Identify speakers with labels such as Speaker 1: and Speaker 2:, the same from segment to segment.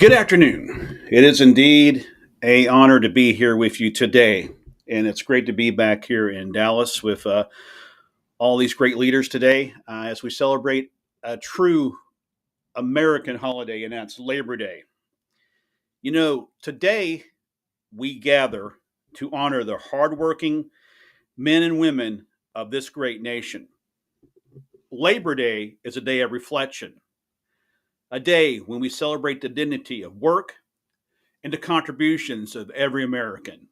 Speaker 1: Good afternoon. It is indeed a honor to be here with you today, and it's great to be back here in Dallas with all these great leaders today as we celebrate a true American holiday, and that's Labor Day. You know, today we gather to honor the hardworking men and women of this great nation. Labor Day is a day of reflection, a day when we celebrate the dignity of work and the contributions of every American,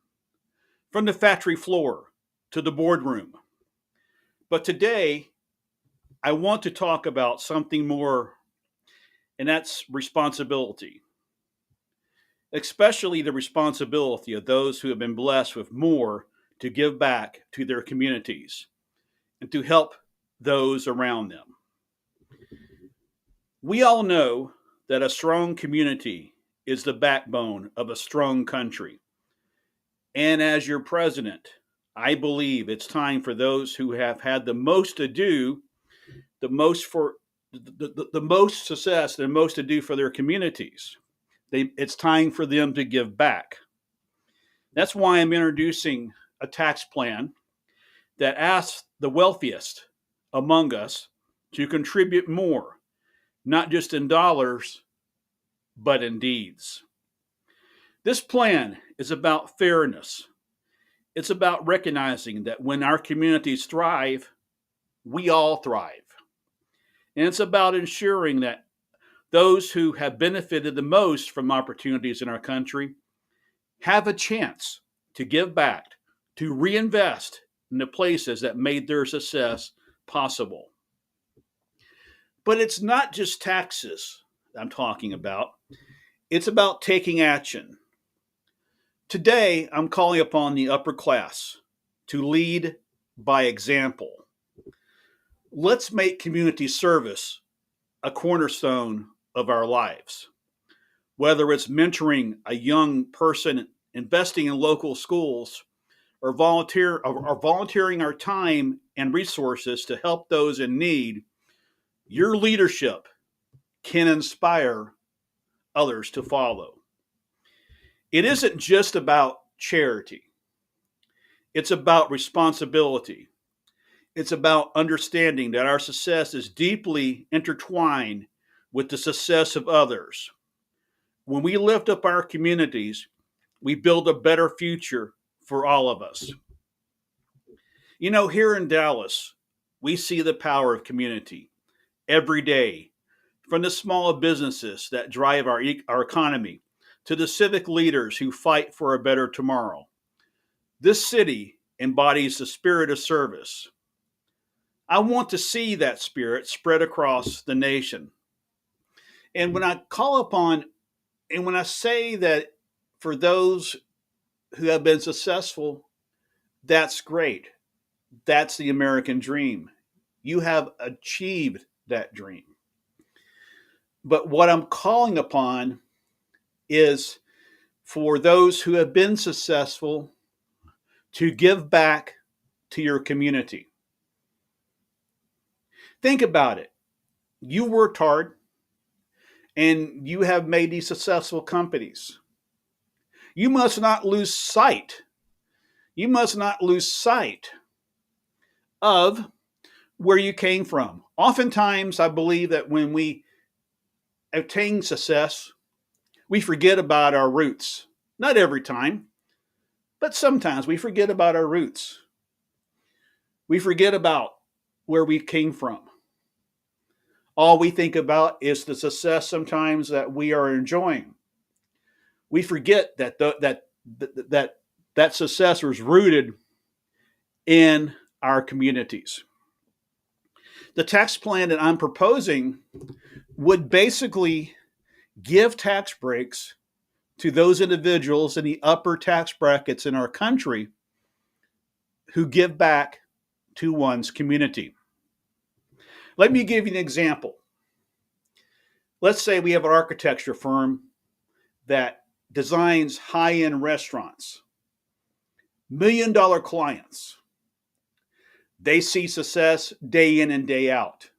Speaker 1: from the factory floor to the boardroom. But today, I want to talk about something more, and that's responsibility, especially the responsibility of those who have been blessed with more to give back to their communities and to help those around them. We all know that a strong community is the backbone of a strong country. And as your president, I believe it's time for those who have had the most to do, the most for the most success, and most to do for their communities. It's time for them to give back. That's why I'm introducing a tax plan that asks the wealthiest among us to contribute more, not just in dollars, but in deeds. This plan is about fairness. It's about recognizing that when our communities thrive, we all thrive. And it's about ensuring that those who have benefited the most from opportunities in our country have a chance to give back, to reinvest in the places that made their success possible. But it's not just taxes I'm talking about, it's about taking action. Today, I'm calling upon the upper class to lead by example. Let's make community service a cornerstone of our lives. Whether it's mentoring a young person, investing in local schools, or volunteering our time and resources to help those in need, your leadership can inspire others to follow. It isn't just about charity. It's about responsibility. It's about understanding that our success is deeply intertwined with the success of others. When we lift up our communities, we build a better future for all of us. You know, here in Dallas, we see the power of community every day, from the small businesses that drive our economy to the civic leaders who fight for a better tomorrow. This city embodies the spirit of service. I want to see that spirit spread across the nation. And when I call upon, and when I say that for those who have been successful, that's great. That's the American dream. You have achieved that dream. But what I'm calling upon is for those who have been successful to give back to your community. Think about it. You worked hard and you have made these successful companies. You must not lose sight. You must not lose sight of where you came from. Oftentimes, I believe that when we attain success, we forget about our roots. Not every time, but sometimes we forget about our roots. We forget about where we came from. All we think about is the success sometimes that we are enjoying. We forget that success was rooted in our communities. The tax plan that I'm proposing would basically give tax breaks to those individuals in the upper tax brackets in our country who give back to one's community. Let me give you an example. Let's say we have an architecture firm that designs high end restaurants, $1 million clients. They see success day in and day out.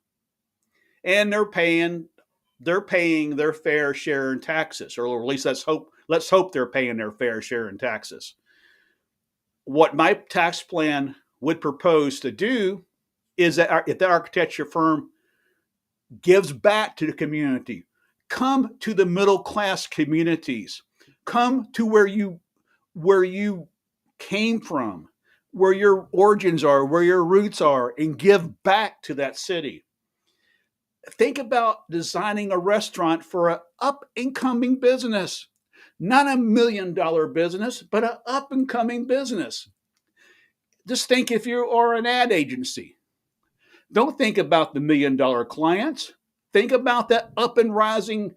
Speaker 1: And they're paying they're paying their fair share in taxes, or at least let's hope they're paying their fair share in taxes. What my tax plan would propose to do is that if that architecture firm gives back to the community, come to the middle class communities, come to where you came from, where your origins are, where your roots are, and give back to that city. Think about designing a restaurant for an up and coming business, not $1 million business, but an up and coming business. Just think if you are an ad agency. Don't think about the $1 million clients. Think about that up and rising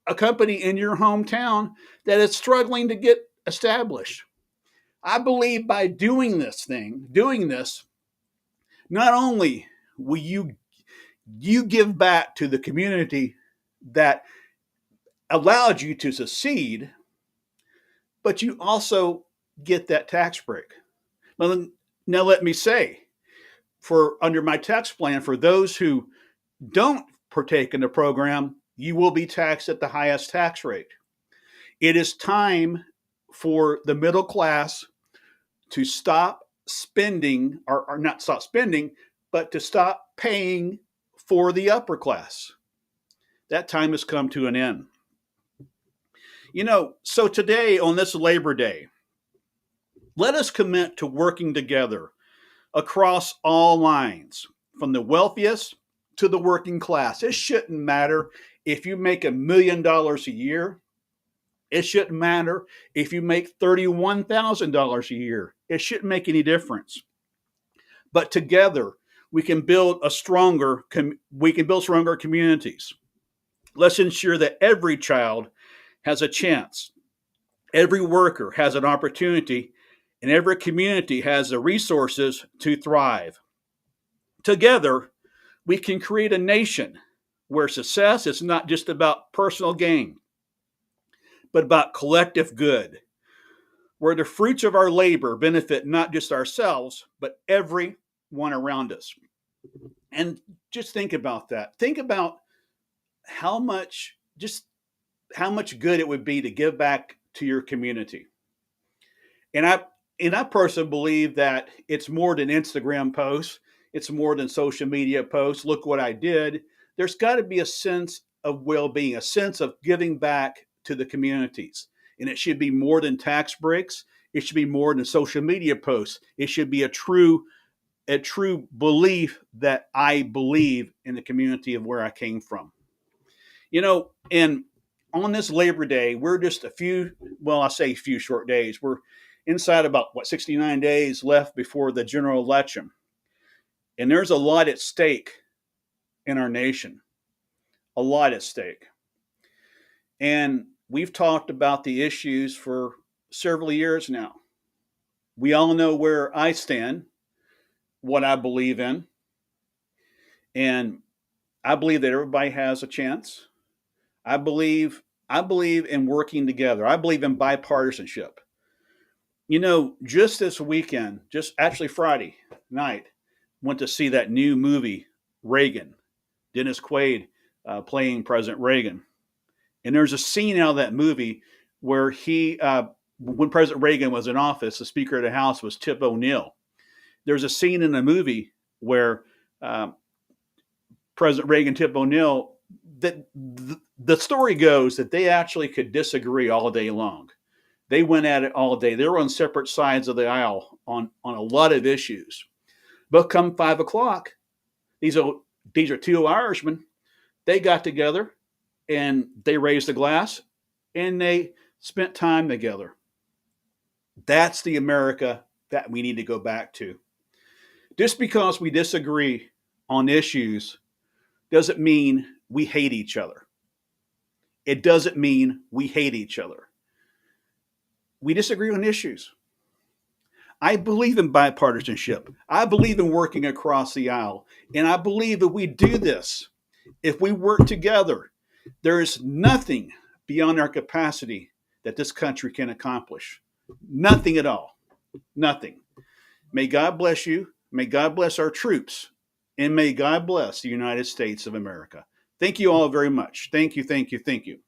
Speaker 1: a company in your hometown that is struggling to get established. I believe by doing this, not only will you give back to the community that allowed you to succeed, but you also get that tax break. Now let me say, for under my tax plan, for those who don't partake in the program, you will be taxed at the highest tax rate. It is time for the middle class to stop spending, or not stop spending, but to stop paying for the upper class. That time has come to an end. So today on this Labor Day, let us commit to working together across all lines, from the wealthiest to the working class. It shouldn't matter if you make $1 million a year. It shouldn't matter if you make $31,000 a year. It shouldn't make any difference. But together, we can build stronger communities. Let's ensure that every child has a chance, every worker has an opportunity, and every community has the resources to thrive. Together, we can create a nation where success is not just about personal gain, but about collective good, where the fruits of our labor benefit not just ourselves, but everyone around us. And just think about that. Think about how much good it would be to give back to your community. And I personally believe that it's more than Instagram posts. It's more than social media posts. Look what I did. There's got to be a sense of well-being, a sense of giving back to the communities. And it should be more than tax breaks. It should be more than social media posts. It should be a true belief that I believe in the community of where I came from. And on this Labor Day, we're just I say a few short days. We're inside about 69 days left before the general election. And there's a lot at stake in our nation, a lot at stake. And we've talked about the issues for several years now. We all know where I stand, what I believe in. And I believe that everybody has a chance. I believe in working together. I believe in bipartisanship. Just this weekend, just actually Friday night, went to see that new movie, Reagan, Dennis Quaid playing President Reagan. And there's a scene out of that movie where when President Reagan was in office, the Speaker of the House was Tip O'Neill. There's a scene in the movie where President Reagan, Tip O'Neill, that the story goes that they actually could disagree all day long. They went at it all day. They were on separate sides of the aisle on a lot of issues. But come 5 o'clock, these are two Irishmen. They got together and they raised a glass and they spent time together. That's the America that we need to go back to. Just because we disagree on issues doesn't mean we hate each other. It doesn't mean we hate each other. We disagree on issues. I believe in bipartisanship. I believe in working across the aisle. And I believe if we do this, if we work together, there is nothing beyond our capacity that this country can accomplish. Nothing at all. Nothing. May God bless you. May God bless our troops. And may God bless the United States of America. Thank you all very much. Thank you, thank you, thank you.